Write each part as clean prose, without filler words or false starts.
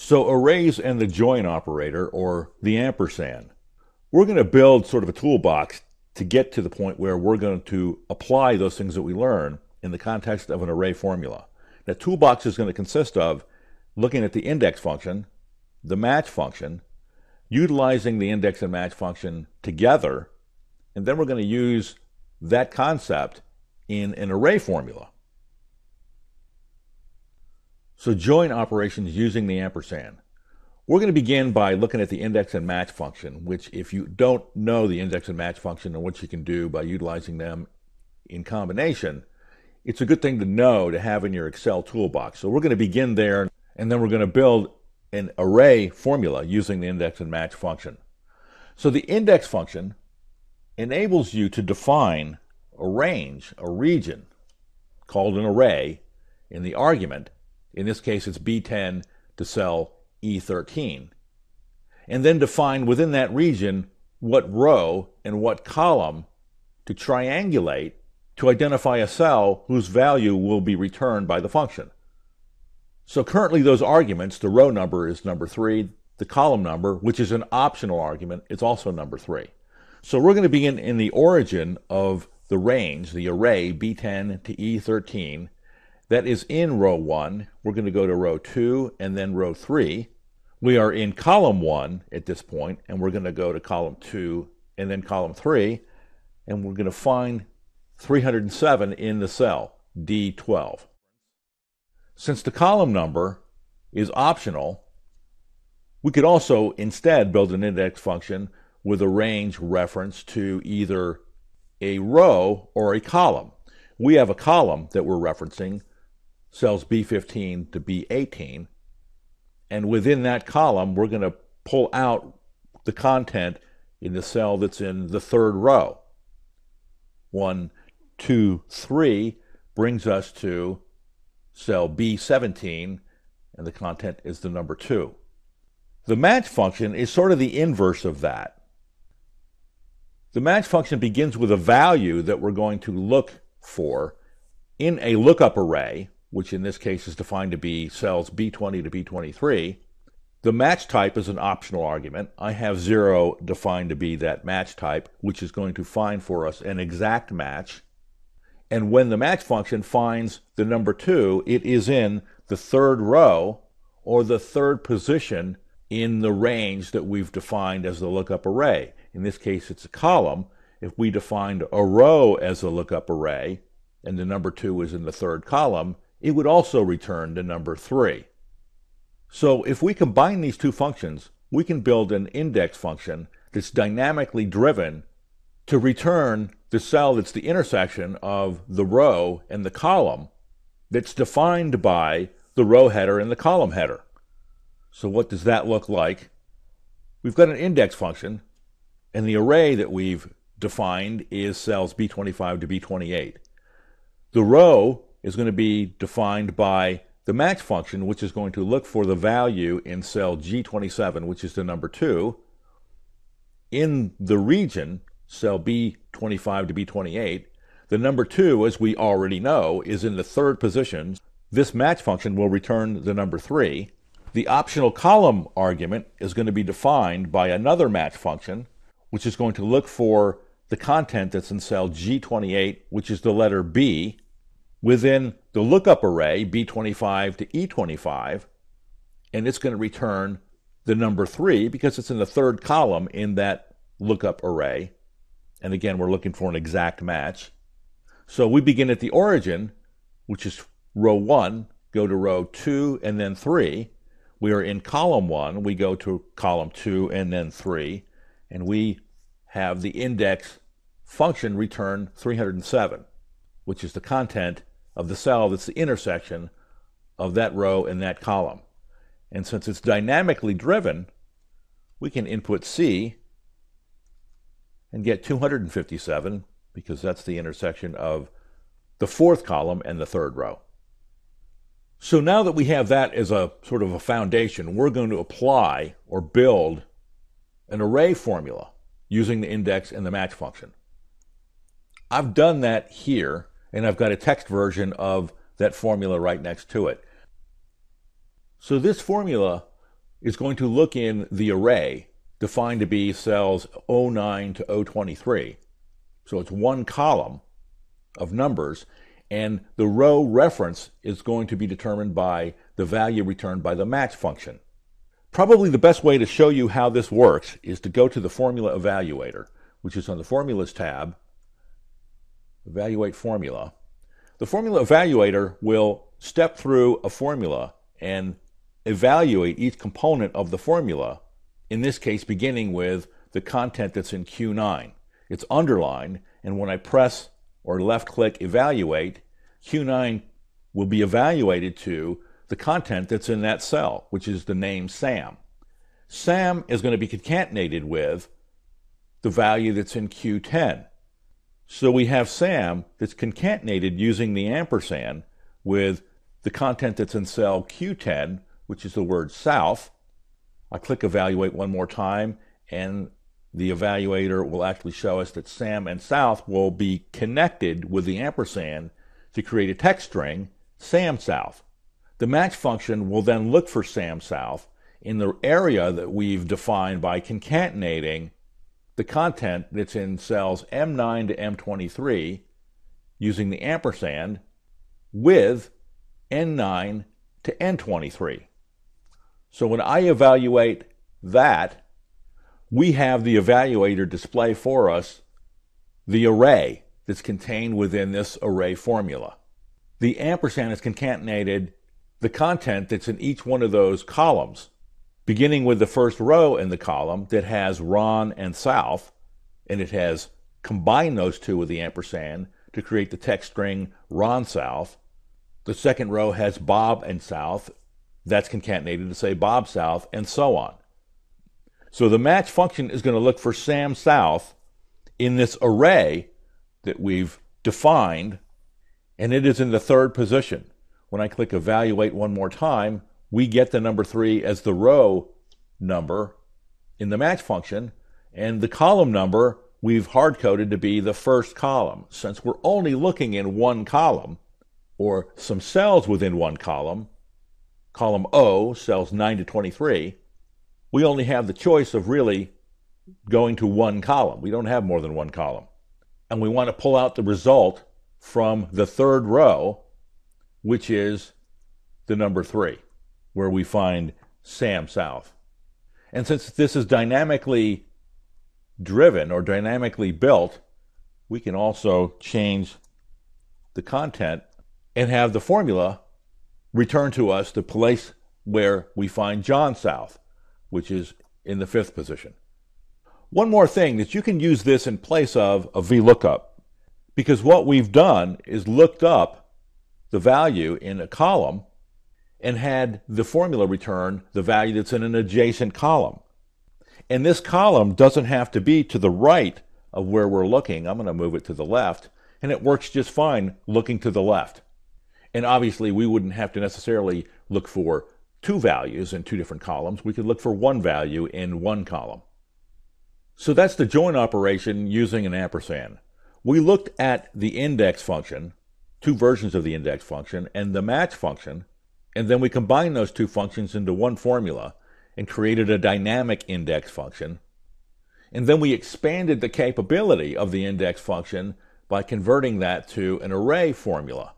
So arrays and the join operator, or the ampersand. We're going to build sort of a toolbox to get to the point where we're going to apply those things that we learn in the context of an array formula. That toolbox is going to consist of looking at the index function, the match function, utilizing the index and match function together, and then we're going to use that concept in an array formula. So join operations using the ampersand. We're going to begin by looking at the index and match function, which if you don't know the index and match function and what you can do by utilizing them in combination, it's a good thing to know to have in your Excel toolbox. So we're going to begin there, and then we're going to build an array formula using the index and match function. So the index function enables you to define a range, a region, called an array, in the argument. In this case, it's B10 to cell E13. And then define within that region what row and what column to triangulate to identify a cell whose value will be returned by the function. So currently those arguments, the row number is number 3, the column number, which is an optional argument, it's also number 3. So we're going to begin in the origin of the range, the array B10 to E13, that is in row 1. We're going to go to row 2 and then row 3. We are in column 1 at this point, and we're going to go to column 2 and then column 3, and we're going to find 307 in the cell, D12. Since the column number is optional, we could also instead build an index function with a range reference to either a row or a column. We have a column that we're referencing, cells B15 to B18, and within that column we're going to pull out the content in the cell that's in the third row. 1, 2, 3 brings us to cell B17, and the content is the number 2. The match function is sort of the inverse of that. The match function begins with a value that we're going to look for in a lookup array, which in this case is defined to be cells B20 to B23. The match type is an optional argument. I have 0 defined to be that match type, which is going to find for us an exact match. And when the match function finds the number 2, it is in the third row or the third position in the range that we've defined as the lookup array. In this case, it's a column. If we defined a row as a lookup array and the number 2 is in the third column, it would also return the number 3. So if we combine these two functions, we can build an index function that's dynamically driven to return the cell that's the intersection of the row and the column that's defined by the row header and the column header. So what does that look like? We've got an index function, and the array that we've defined is cells B25 to B28. The row is going to be defined by the match function, which is going to look for the value in cell G27, which is the number 2. In the region, cell B25 to B28, the number 2, as we already know, is in the third position. This match function will return the number 3. The optional column argument is going to be defined by another match function, which is going to look for the content that's in cell G28, which is the letter B, within the lookup array B25 to E25, and it's going to return the number 3 because it's in the third column in that lookup array. And again, we're looking for an exact match. So we begin at the origin, which is row 1, go to row 2 and then 3. We are in column 1, we go to column 2 and then 3, and we have the index function return 307, which is the content of the cell that's the intersection of that row and that column. And since it's dynamically driven, we can input C and get 257 because that's the intersection of the fourth column and the third row. So now that we have that as a sort of a foundation, we're going to apply or build an array formula using the index and the match function. I've done that here, and I've got a text version of that formula right next to it. So this formula is going to look in the array defined to be cells 09 to 023. So it's one column of numbers, and the row reference is going to be determined by the value returned by the match function. Probably the best way to show you how this works is to go to the Formula Evaluator, which is on the Formulas tab, Evaluate Formula. The Formula Evaluator will step through a formula and evaluate each component of the formula, in this case beginning with the content that's in Q9. It's underlined, and when I press or left-click Evaluate, Q9 will be evaluated to the content that's in that cell, which is the name Sam. Sam is going to be concatenated with the value that's in Q10. So we have Sam that's concatenated using the ampersand with the content that's in cell Q10, which is the word South. I click Evaluate one more time, and the evaluator will actually show us that Sam and South will be connected with the ampersand to create a text string, Sam South. The match function will then look for Sam South in the area that we've defined by concatenating the content that's in cells M9 to M23 using the ampersand with N9 to N23. So when I evaluate that, we have the evaluator display for us the array that's contained within this array formula. The ampersand has concatenated the content that's in each one of those columns, beginning with the first row in the column that has Ron and South, and it has combined those two with the ampersand to create the text string Ron South. The second row has Bob and South. That's concatenated to say Bob South, and so on. So the match function is going to look for Sam South in this array that we've defined, and it is in the third position. When I click Evaluate one more time, we get the number 3 as the row number in the match function, and the column number we've hard-coded to be the first column. Since we're only looking in one column, or some cells within one column, column O, cells 9 to 23, we only have the choice of really going to one column. We don't have more than one column. And we want to pull out the result from the third row, which is the number 3, where we find Sam South. And since this is dynamically driven or dynamically built, we can also change the content and have the formula return to us the place where we find John South, which is in the 5th position. One more thing, that you can use this in place of a VLOOKUP, because what we've done is looked up the value in a column and had the formula return the value that's in an adjacent column. And this column doesn't have to be to the right of where we're looking. I'm going to move it to the left, and it works just fine looking to the left. And obviously we wouldn't have to necessarily look for 2 values in 2 different columns. We could look for 1 value in 1 column. So that's the join operation using an ampersand. We looked at the index function, 2 versions of the index function, and the match function, and then we combined those 2 functions into one formula and created a dynamic index function. And then we expanded the capability of the index function by converting that to an array formula,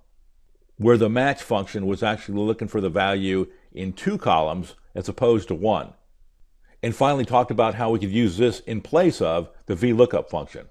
where the match function was actually looking for the value in 2 columns as opposed to 1. And finally talked about how we could use this in place of the VLOOKUP function.